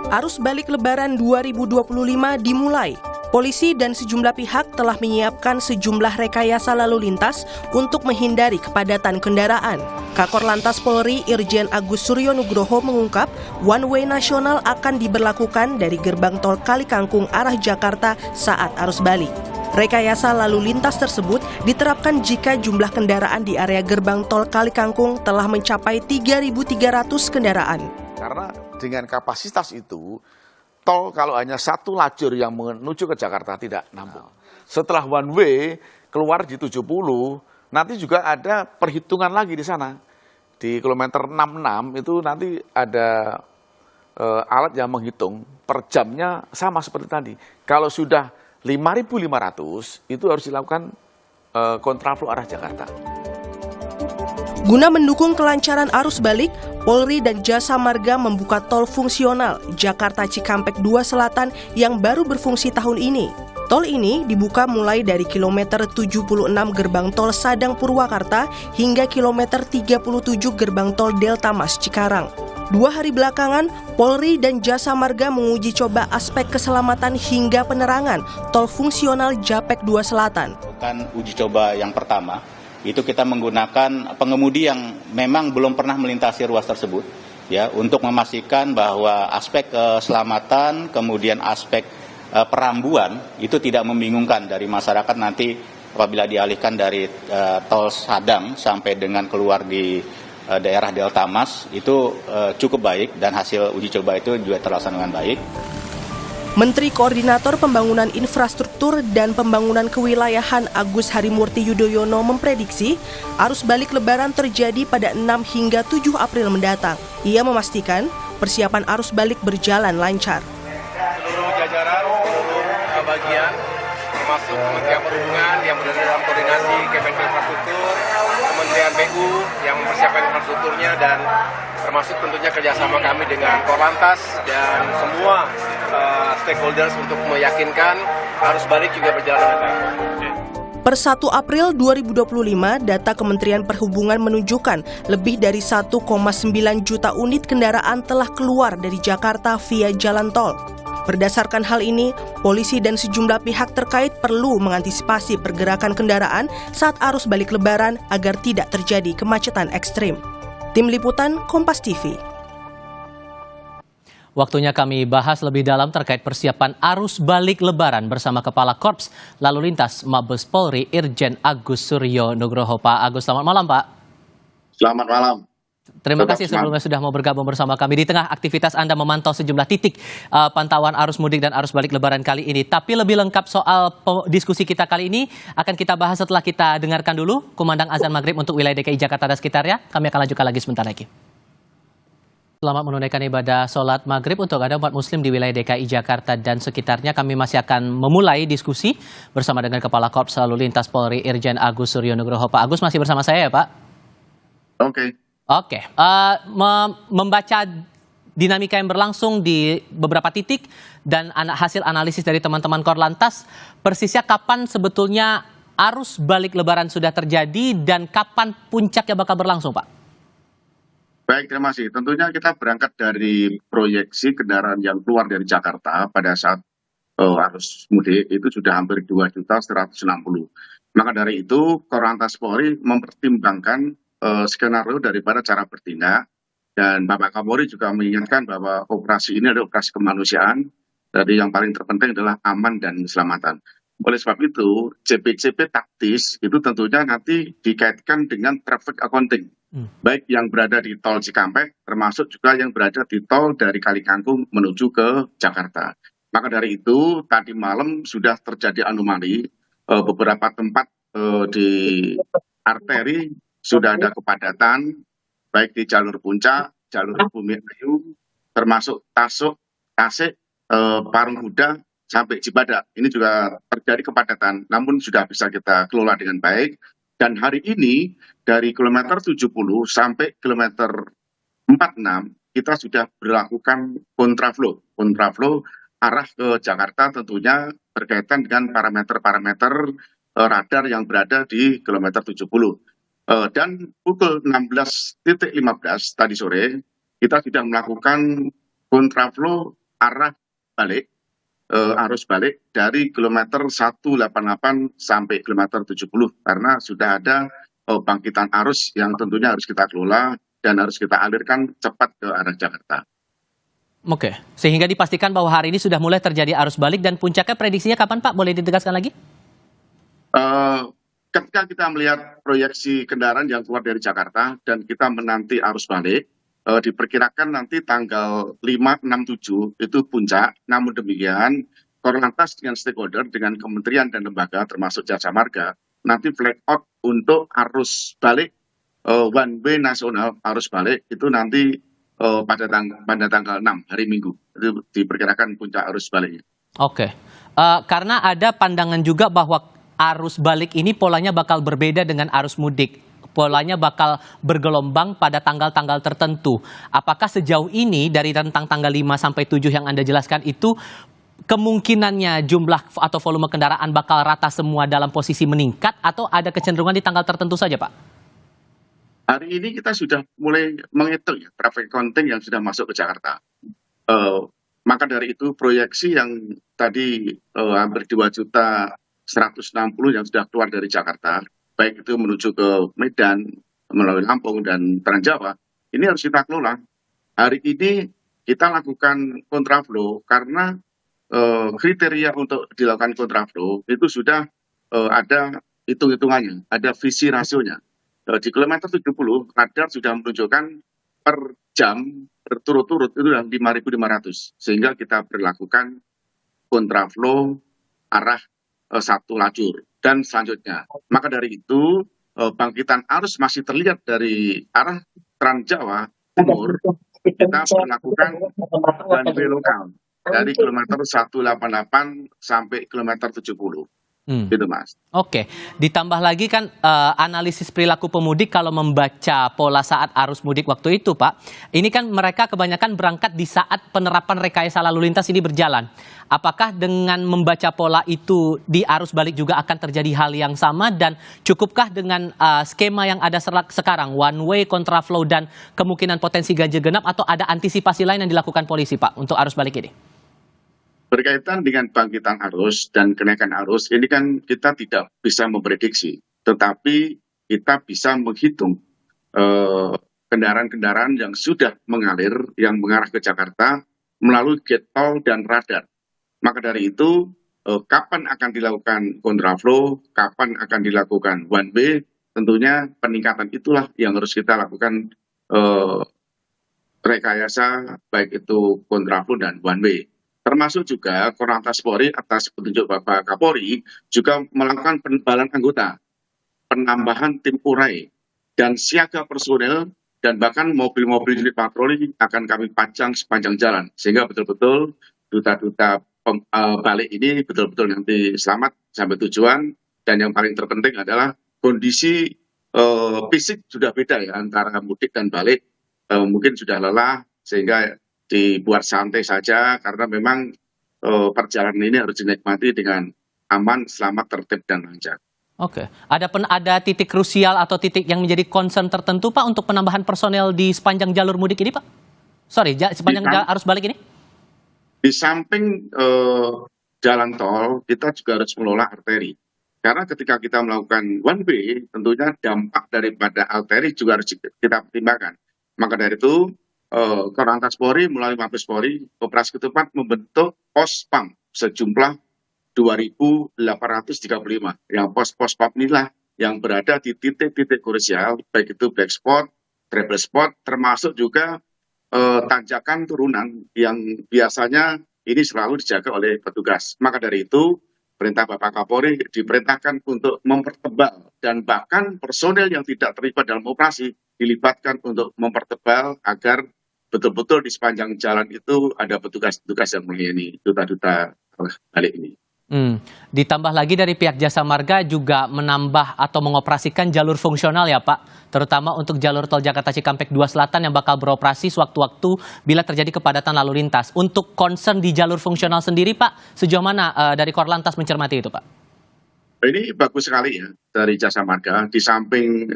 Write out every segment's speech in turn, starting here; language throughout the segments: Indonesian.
Arus balik Lebaran 2025 dimulai. Polisi dan sejumlah pihak telah menyiapkan sejumlah rekayasa lalu lintas untuk menghindari kepadatan kendaraan. Kakor Lantas Polri Irjen Agus Suryo Nugroho mengungkap one way nasional akan diberlakukan dari gerbang tol Kalikangkung arah Jakarta saat arus balik. Rekayasa lalu lintas tersebut diterapkan jika jumlah kendaraan di area gerbang tol Kalikangkung telah mencapai 3.300 kendaraan. Karena dengan kapasitas itu, tol kalau hanya satu lajur yang menuju ke Jakarta tidak nampung. Setelah one way keluar di 70, nanti juga ada perhitungan lagi di sana. Di kilometer 66 itu nanti ada alat yang menghitung per jamnya sama seperti tadi. Kalau sudah 5.500 itu harus dilakukan kontraflow arah Jakarta. Guna mendukung kelancaran arus balik, Polri dan Jasa Marga membuka tol fungsional Jakarta Cikampek 2 Selatan yang baru berfungsi tahun ini. Tol ini dibuka mulai dari kilometer 76 gerbang tol Sadang Purwakarta hingga kilometer 37 gerbang tol Delta Mas Cikarang. 2 hari belakangan, Polri dan Jasa Marga menguji coba aspek keselamatan hingga penerangan tol fungsional Japek 2 Selatan. Bukan uji coba yang pertama, itu kita menggunakan pengemudi yang memang belum pernah melintasi ruas tersebut, ya, untuk memastikan bahwa aspek keselamatan, kemudian aspek perambuan itu tidak membingungkan dari masyarakat nanti apabila dialihkan dari tol Sadang sampai dengan keluar di daerah Delta Mas itu cukup baik dan hasil uji coba itu juga terlaksana dengan baik. Menteri Koordinator Pembangunan Infrastruktur dan Pembangunan Kewilayahan Agus Harimurti Yudhoyono memprediksi arus balik Lebaran terjadi pada 6 hingga 7 April mendatang. Ia memastikan persiapan arus balik berjalan lancar. Seluruh jajaran, seluruh bagian, termasuk Kementerian Perhubungan yang berada dalam koordinasi Kementerian Infrastruktur, Kementerian PU yang mempersiapkan infrastrukturnya, dan termasuk tentunya kerjasama kami dengan Korlantas dan semua stakeholders untuk meyakinkan arus balik juga berjalan dengan baik. Per 1 April 2025, data Kementerian Perhubungan menunjukkan lebih dari 1,9 juta unit kendaraan telah keluar dari Jakarta via jalan tol. Berdasarkan hal ini, polisi dan sejumlah pihak terkait perlu mengantisipasi pergerakan kendaraan saat arus balik Lebaran agar tidak terjadi kemacetan ekstrim. Tim Liputan Kompas TV. Waktunya kami bahas lebih dalam terkait persiapan arus balik Lebaran bersama Kepala Korps Lalu Lintas Mabes Polri Irjen Agus Suryo Nugroho. Pak Agus, selamat malam Pak. Selamat malam. Terima kasih sebelumnya sudah mau bergabung bersama kami di tengah aktivitas Anda memantau sejumlah titik pantauan arus mudik dan arus balik Lebaran kali ini. Tapi lebih lengkap soal diskusi kita kali ini akan kita bahas setelah kita dengarkan dulu kumandang azan maghrib untuk wilayah DKI Jakarta dan sekitarnya. Kami akan lanjutkan lagi sebentar lagi. Selamat menunaikan ibadah sholat maghrib untuk Anda umat muslim di wilayah DKI Jakarta dan sekitarnya. Kami masih akan memulai diskusi bersama dengan Kepala Korps Lalu Lintas Polri Irjen Agus Suryo Nugroho. Pak Agus masih bersama saya ya Pak? Oke. Membaca dinamika yang berlangsung di beberapa titik dan hasil analisis dari teman-teman Korlantas, persisnya kapan sebetulnya arus balik Lebaran sudah terjadi dan kapan puncaknya bakal berlangsung Pak? Baik, terima kasih. Tentunya kita berangkat dari proyeksi kendaraan yang keluar dari Jakarta pada saat arus mudik itu sudah hampir 2.160.000. Maka dari itu, Korlantas Polri mempertimbangkan skenario daripada cara bertindak, dan Bapak Kapolri juga mengingatkan bahwa operasi ini adalah operasi kemanusiaan. Jadi yang paling terpenting adalah aman dan keselamatan. Oleh sebab itu, JP-JP taktis itu tentunya nanti dikaitkan dengan traffic accounting. Baik yang berada di tol Cikampek, termasuk juga yang berada di tol dari Kalikangkung menuju ke Jakarta. Maka dari itu, tadi malam sudah terjadi anomali, beberapa tempat di arteri sudah ada kepadatan, baik di jalur Puncak, jalur Bumi Ayu, termasuk Tasik, Parung Kuda, sampai Cibadak. Ini juga terjadi kepadatan, namun sudah bisa kita kelola dengan baik. Dan hari ini dari kilometer 70 sampai kilometer 46 kita sudah berlakukan kontraflow arah ke Jakarta, tentunya berkaitan dengan parameter-parameter radar yang berada di kilometer 70. Dan pukul 16.15 tadi sore kita sudah melakukan kontraflow arah balik, arus balik dari kilometer 188 sampai kilometer 70 karena sudah ada bangkitan arus yang tentunya harus kita kelola dan harus kita alirkan cepat ke arah Jakarta. Oke, sehingga dipastikan bahwa hari ini sudah mulai terjadi arus balik dan puncaknya prediksinya kapan Pak? Boleh ditegaskan lagi? Ketika kita melihat proyeksi kendaraan yang keluar dari Jakarta dan kita menanti arus balik, diperkirakan nanti tanggal 5, 6, 7 itu puncak. Namun demikian, Korlantas dengan stakeholder, dengan kementerian dan lembaga termasuk Jasa Marga, nanti flag out untuk arus balik, one way nasional arus balik itu nanti pada tanggal 6 hari Minggu. Itu diperkirakan puncak arus baliknya. Oke, karena ada pandangan juga bahwa arus balik ini polanya bakal berbeda dengan arus mudik. Polanya bakal bergelombang pada tanggal-tanggal tertentu. Apakah sejauh ini dari rentang tanggal 5 sampai 7 yang Anda jelaskan itu kemungkinannya jumlah atau volume kendaraan bakal rata semua dalam posisi meningkat atau ada kecenderungan di tanggal tertentu saja, Pak? Hari ini kita sudah mulai menghitung ya, traffic counting yang sudah masuk ke Jakarta. Maka dari itu proyeksi yang tadi hampir 2.160.000 yang sudah keluar dari Jakarta, baik itu menuju ke Medan, melalui Lampung dan Trans Jawa, ini harus kita kelola. Hari ini kita lakukan kontraflow karena kriteria untuk dilakukan kontraflow itu sudah ada hitung-hitungannya, ada visi rasionya. Di kilometer 70, radar sudah menunjukkan per jam berturut-turut itu 5.500. Sehingga kita berlakukan kontraflow arah satu lajur. Dan selanjutnya, maka dari itu bangkitan arus masih terlihat dari arah Trans Jawa Timur, kita melakukan one way lokal dari kilometer 188 sampai kilometer 70. Gitu Mas. Oke, ditambah lagi kan analisis perilaku pemudik kalau membaca pola saat arus mudik waktu itu Pak, ini kan mereka kebanyakan berangkat di saat penerapan rekayasa lalu lintas ini berjalan. Apakah dengan membaca pola itu di arus balik juga akan terjadi hal yang sama dan cukupkah dengan skema yang ada sekarang, one way, kontraflow dan kemungkinan potensi ganjil genap atau ada antisipasi lain yang dilakukan polisi Pak untuk arus balik ini? Berkaitan dengan bangkitan arus dan kenaikan arus, ini kan kita tidak bisa memprediksi, tetapi kita bisa menghitung kendaraan-kendaraan yang sudah mengalir, yang mengarah ke Jakarta melalui gate tol dan radar. Maka dari itu, kapan akan dilakukan kontraflow, kapan akan dilakukan one way, tentunya peningkatan itulah yang harus kita lakukan rekayasa, baik itu kontraflow dan one way. Termasuk juga Korlantas Polri atas petunjuk Bapak Kapolri juga melakukan penebalan anggota, penambahan tim urai, dan siaga personel, dan bahkan mobil-mobil unit patroli akan kami pajang sepanjang jalan. Sehingga betul-betul duta-duta balik ini betul-betul nanti selamat sampai tujuan. Dan yang paling terpenting adalah kondisi fisik sudah beda ya antara mudik dan balik. Mungkin sudah lelah sehingga dibuat santai saja karena memang perjalanan ini harus dinikmati dengan aman, selamat, tertib, dan lancar. Oke, ada titik krusial atau titik yang menjadi concern tertentu Pak untuk penambahan personel di sepanjang jalur mudik ini Pak? Sepanjang arus balik ini? Di samping jalan tol, kita juga harus mengelola arteri. Karena ketika kita melakukan one way, tentunya dampak daripada arteri juga harus kita pertimbangkan. Maka dari itu, Korlantas Polri melalui Mabes Polri, Operasi Ketupat membentuk pos PAM sejumlah 2.835. Yang pos-pos PAM inilah yang berada di titik-titik krusial, baik itu black spot, trouble spot, termasuk juga tanjakan turunan yang biasanya ini selalu dijaga oleh petugas. Maka dari itu, perintah Bapak Kapolri diperintahkan untuk mempertebal dan bahkan personel yang tidak terlibat dalam operasi dilibatkan untuk mempertebal agar betul-betul di sepanjang jalan itu ada petugas-petugas yang melayani duta-duta balik ini. Ditambah lagi dari pihak Jasa Marga juga menambah atau mengoperasikan jalur fungsional ya Pak, terutama untuk jalur tol Jakarta Cikampek 2 Selatan yang bakal beroperasi sewaktu-waktu bila terjadi kepadatan lalu lintas. Untuk concern di jalur fungsional sendiri Pak, sejauh mana dari Korlantas mencermati itu Pak? Ini bagus sekali ya dari Jasa Marga. Di samping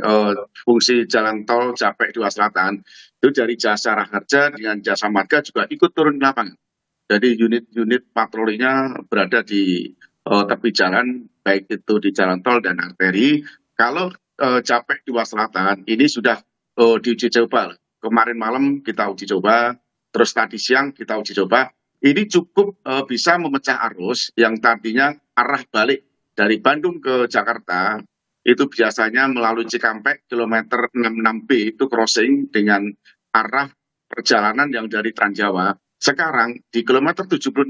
fungsi jalan tol Japek 2 Selatan, itu dari Jasa Raharja dengan Jasa Marga juga ikut turun di lapangan. Jadi unit-unit patrolinya berada di tepi jalan, baik itu di jalan tol dan arteri. Kalau Japek 2 Selatan ini sudah diuji coba. Kemarin malam kita uji coba, terus tadi siang kita uji coba. Ini cukup bisa memecah arus yang tadinya arah balik dari Bandung ke Jakarta itu biasanya melalui Cikampek kilometer 66B itu crossing dengan arah perjalanan yang dari Transjawa. Sekarang di kilometer 76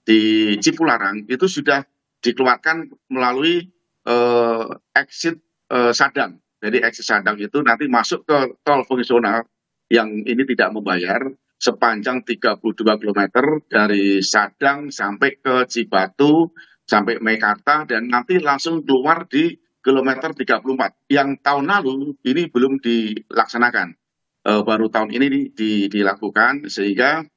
di Cipularang itu sudah dikeluarkan melalui exit Sadang. Jadi exit Sadang itu nanti masuk ke tol fungsional yang ini tidak membayar sepanjang 32 km dari Sadang sampai ke Cibatu, sampai Meikarta, dan nanti langsung keluar di kilometer 34. Yang tahun lalu ini belum dilaksanakan. Baru tahun ini dilakukan, sehingga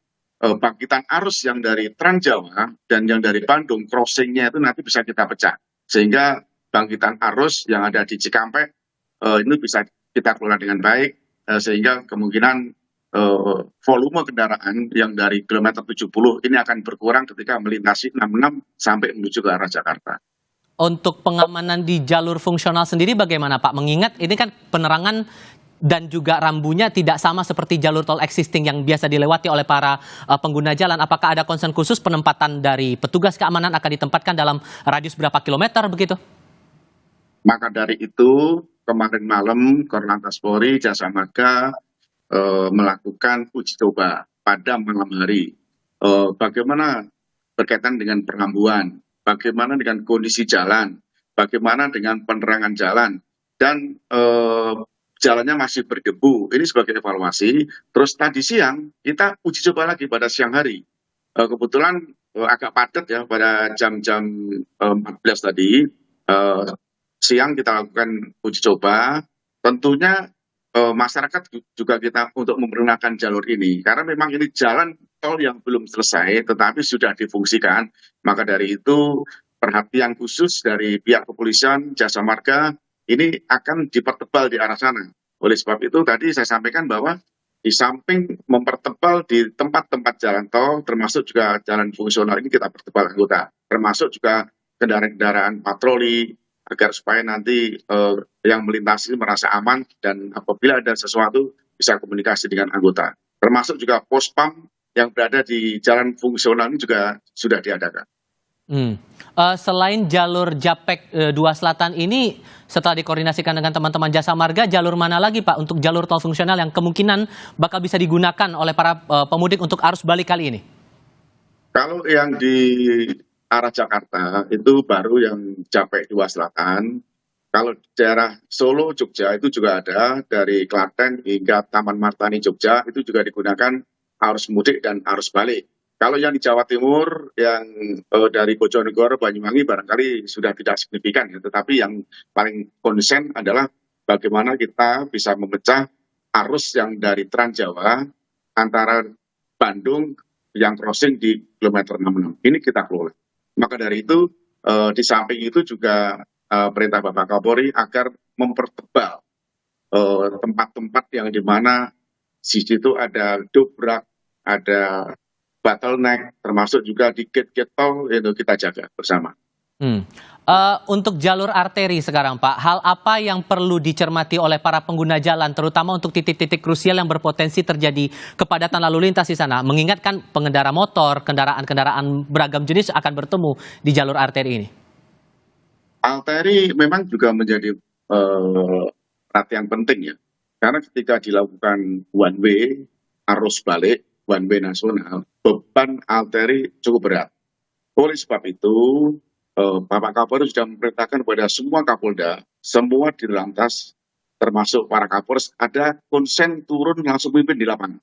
bangkitan arus yang dari Transjawa dan yang dari Bandung, crossingnya itu nanti bisa kita pecah. Sehingga bangkitan arus yang ada di Cikampek ini bisa kita kelola dengan baik, sehingga kemungkinan volume kendaraan yang dari kilometer 70 ini akan berkurang ketika melintasi 66 sampai menuju ke arah Jakarta. Untuk pengamanan di jalur fungsional sendiri bagaimana Pak? Mengingat ini kan penerangan dan juga rambunya tidak sama seperti jalur tol existing yang biasa dilewati oleh para pengguna jalan. Apakah ada concern khusus penempatan dari petugas keamanan akan ditempatkan dalam radius berapa kilometer begitu? Maka dari itu kemarin malam Korlantas Polri, Jasa Marga melakukan uji coba pada malam hari. Bagaimana berkaitan dengan perlambuan, bagaimana dengan kondisi jalan, bagaimana dengan penerangan jalan, dan jalannya masih berdebu. Ini sebagai evaluasi. Terus tadi siang kita uji coba lagi pada siang hari. Kebetulan agak padat ya pada jam-jam 14 tadi. Siang kita lakukan uji coba. Tentunya masyarakat juga kita untuk menggunakan jalur ini karena memang ini jalan tol yang belum selesai tetapi sudah difungsikan. Maka dari itu perhatian khusus dari pihak kepolisian, Jasa Marga ini akan dipertebal di arah sana. Oleh sebab itu tadi saya sampaikan bahwa di samping mempertebal di tempat-tempat jalan tol termasuk juga jalan fungsional ini kita pertebal anggota, termasuk juga kendaraan-kendaraan patroli agar supaya nanti yang melintasi merasa aman dan apabila ada sesuatu bisa komunikasi dengan anggota. Termasuk juga pospam yang berada di jalan fungsional ini juga sudah diadakan. Selain jalur Japek 2 Selatan ini, setelah dikoordinasikan dengan teman-teman Jasa Marga, jalur mana lagi Pak untuk jalur tol fungsional yang kemungkinan bakal bisa digunakan oleh para pemudik untuk arus balik kali ini? Kalau yang di arah Jakarta itu baru yang Japek 2 Selatan. Kalau daerah Solo, Jogja itu juga ada, dari Klaten hingga Taman Martani Jogja itu juga digunakan arus mudik dan arus balik. Kalau yang di Jawa Timur, yang dari Bojonegoro, Banyuwangi barangkali sudah tidak signifikan ya, tetapi yang paling konsen adalah bagaimana kita bisa memecah arus yang dari Transjawa antara Bandung yang crossing di kilometer 66. Ini kita kelola. Maka dari itu, di samping itu juga perintah Bapak Kapolri agar mempertebal tempat-tempat yang di mana di situ ada dobrak, ada bottleneck, termasuk juga di gate-gate tol itu kita jaga bersama. Untuk jalur arteri sekarang Pak, hal apa yang perlu dicermati oleh para pengguna jalan, terutama untuk titik-titik krusial yang berpotensi terjadi kepadatan lalu lintas di sana, mengingatkan pengendara motor, kendaraan-kendaraan beragam jenis akan bertemu di jalur arteri ini? Arteri memang juga menjadi perhatian penting ya, karena ketika dilakukan one way, arus balik, one way nasional, beban arteri cukup berat. Oleh sebab itu, Bapak Kapolri sudah memerintahkan kepada semua Kapolda, semua di lantas, termasuk para Kapolres, ada konsen turun langsung pimpin di lapangan.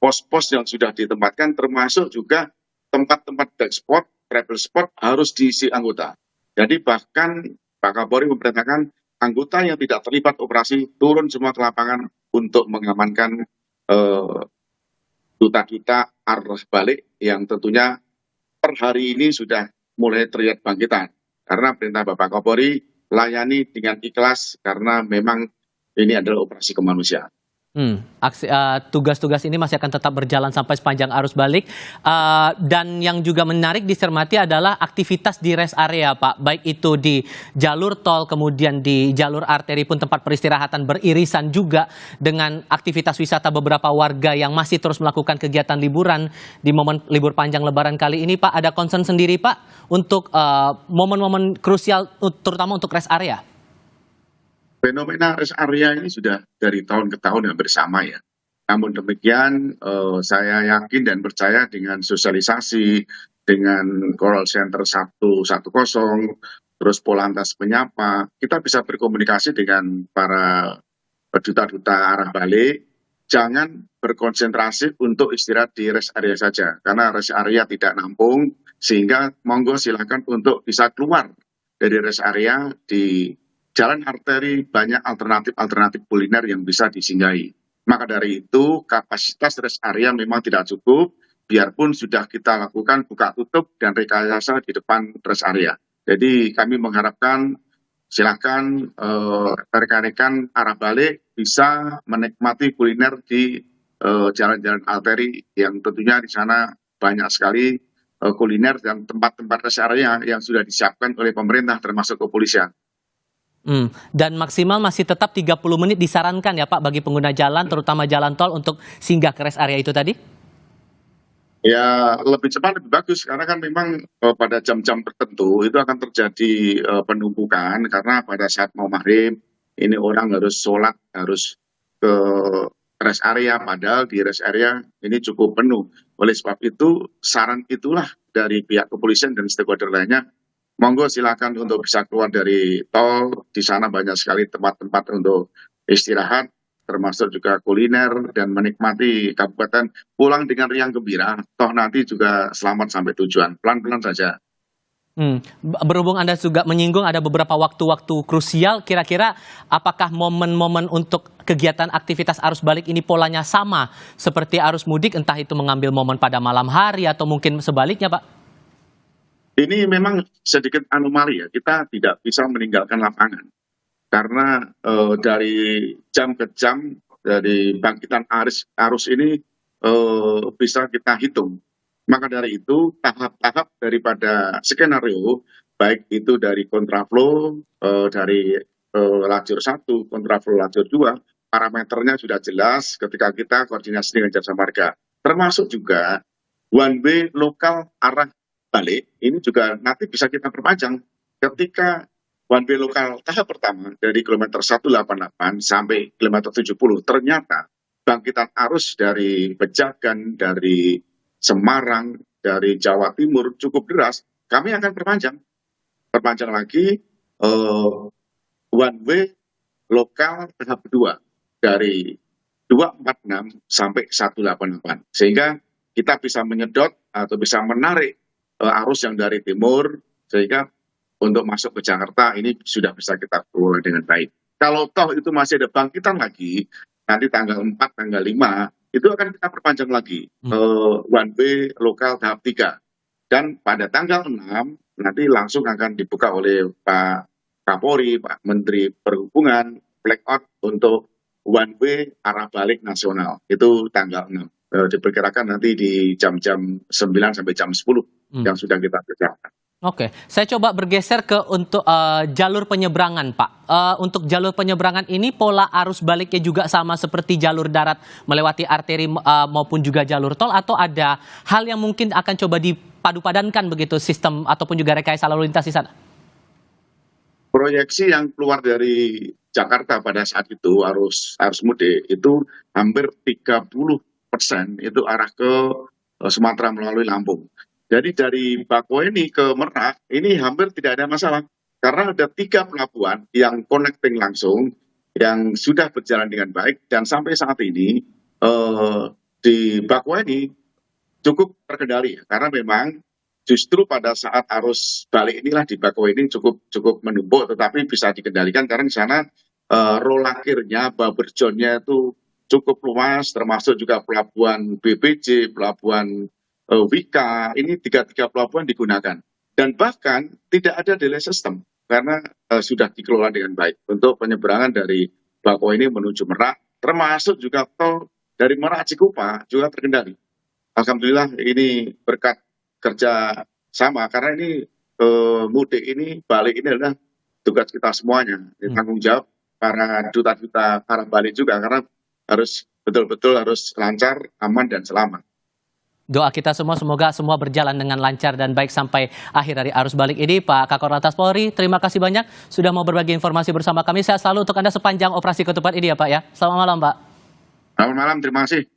Pos-pos yang sudah ditempatkan, termasuk juga tempat-tempat dark spot, travel spot harus diisi anggota. Jadi bahkan Pak Kapolri memerintahkan anggota yang tidak terlibat operasi turun semua ke lapangan untuk mengamankan duta-duta arus balik yang tentunya per hari ini sudah mulai terlihat bangkitan. Karena perintah Bapak Kapolri, layani dengan ikhlas karena memang ini adalah operasi kemanusiaan. Tugas-tugas ini masih akan tetap berjalan sampai sepanjang arus balik. Dan yang juga menarik dicermati adalah aktivitas di rest area, Pak. Baik itu di jalur tol, kemudian di jalur arteri pun tempat peristirahatan beririsan juga dengan aktivitas wisata beberapa warga yang masih terus melakukan kegiatan liburan di momen libur panjang Lebaran kali ini, Pak. Ada concern sendiri, Pak, untuk momen-momen krusial, terutama untuk rest area? Fenomena rest area ini sudah dari tahun ke tahun hampir sama ya. Namun demikian saya yakin dan percaya dengan sosialisasi, dengan call center 110, terus Polantas menyapa, kita bisa berkomunikasi dengan para duta-duta arah balik. Jangan berkonsentrasi untuk istirahat di rest area saja, karena rest area tidak nampung, sehingga monggo silakan untuk bisa keluar dari rest area. Di jalan arteri banyak alternatif kuliner yang bisa disinggahi. Maka dari itu kapasitas rest area memang tidak cukup, biarpun sudah kita lakukan buka tutup dan rekayasa di depan rest area. Jadi kami mengharapkan silakan rekan-rekan arah balik bisa menikmati kuliner di jalan-jalan arteri yang tentunya di sana banyak sekali kuliner dan tempat-tempat rest area yang sudah disiapkan oleh pemerintah termasuk kepolisian. Dan maksimal masih tetap 30 menit disarankan ya Pak bagi pengguna jalan, terutama jalan tol untuk singgah ke rest area itu tadi? Ya lebih cepat lebih bagus, karena kan memang pada jam-jam tertentu itu akan terjadi penumpukan, karena pada saat mau maghrib ini orang harus sholat, harus ke rest area, padahal di rest area ini cukup penuh. Oleh sebab itu saran itulah dari pihak kepolisian dan stakeholder lainnya, monggo silakan untuk bisa keluar dari tol. Di sana banyak sekali tempat-tempat untuk istirahat, termasuk juga kuliner dan menikmati kabupaten, pulang dengan riang gembira. Toh nanti juga selamat sampai tujuan. Pelan-pelan saja. Berhubung Anda juga menyinggung ada beberapa waktu-waktu krusial, kira-kira apakah momen-momen untuk kegiatan aktivitas arus balik ini polanya sama seperti arus mudik, entah itu mengambil momen pada malam hari atau mungkin sebaliknya, Pak? Ini memang sedikit anomali ya, kita tidak bisa meninggalkan lapangan. Karena dari jam ke jam, dari bangkitan arus ini bisa kita hitung. Maka dari itu, tahap-tahap daripada skenario, baik itu dari kontraflow, dari lajur 1, kontraflow lajur 2, parameternya sudah jelas ketika kita koordinasi dengan Jasa Marga. Termasuk juga one way lokal arah balik, ini juga nanti bisa kita perpanjang ketika one way lokal tahap pertama dari kilometer 188 sampai kilometer 70 ternyata bangkitan arus dari Pejagan, dari Semarang, dari Jawa Timur cukup deras, kami akan perpanjang lagi one way lokal tahap kedua dari 246 sampai 188, sehingga kita bisa menyedot atau bisa menarik arus yang dari timur, sehingga untuk masuk ke Jakarta ini sudah bisa kita kelola dengan baik. Kalau toh itu masih ada bangkitan lagi, nanti tanggal 4, tanggal 5, itu akan kita perpanjang lagi one way lokal tahap 3. Dan pada tanggal 6, nanti langsung akan dibuka oleh Pak Kapolri, Pak Menteri Perhubungan, blackout untuk one way arah balik nasional. Itu tanggal 6. Diperkirakan nanti di jam-jam 9 sampai jam 10 yang sudah kita kerjakan. Oke, saya coba bergeser ke untuk jalur penyeberangan, Pak. Untuk jalur penyeberangan ini pola arus baliknya juga sama seperti jalur darat melewati arteri maupun juga jalur tol, atau ada hal yang mungkin akan coba dipadu-padankan begitu sistem ataupun juga rekayasa lalu lintas di sana? Proyeksi yang keluar dari Jakarta pada saat itu arus mudik itu hampir 30% itu arah ke Sumatera melalui Lampung. Jadi dari Bakauheni ke Merak ini hampir tidak ada masalah, karena ada 3 pelabuhan yang connecting langsung yang sudah berjalan dengan baik, dan sampai saat ini di Bakauheni cukup terkendali, karena memang justru pada saat arus balik inilah di Bakauheni cukup menumpuk, tetapi bisa dikendalikan karena di sana rolakirnya, buffer zone-nya itu cukup luas, termasuk juga pelabuhan BPJ, pelabuhan Wika, ini 3 pelabuhan digunakan. Dan bahkan tidak ada delay system karena sudah dikelola dengan baik untuk penyeberangan dari Bakauheni menuju Merak, termasuk juga tol dari Merak Cikupa juga terkendali. Alhamdulillah ini berkat kerja sama karena ini mudik ini balik ini adalah tugas kita semuanya, tanggung jawab para duta-duta para balik juga karena harus betul-betul harus lancar, aman dan selamat. Doa kita semua semoga semua berjalan dengan lancar dan baik sampai akhir dari arus balik ini. Pak Kakor Lantas Polri, terima kasih banyak sudah mau berbagi informasi bersama kami. Sehat selalu untuk Anda sepanjang operasi ketupat ini ya Pak ya. Selamat malam Pak. Selamat malam, terima kasih.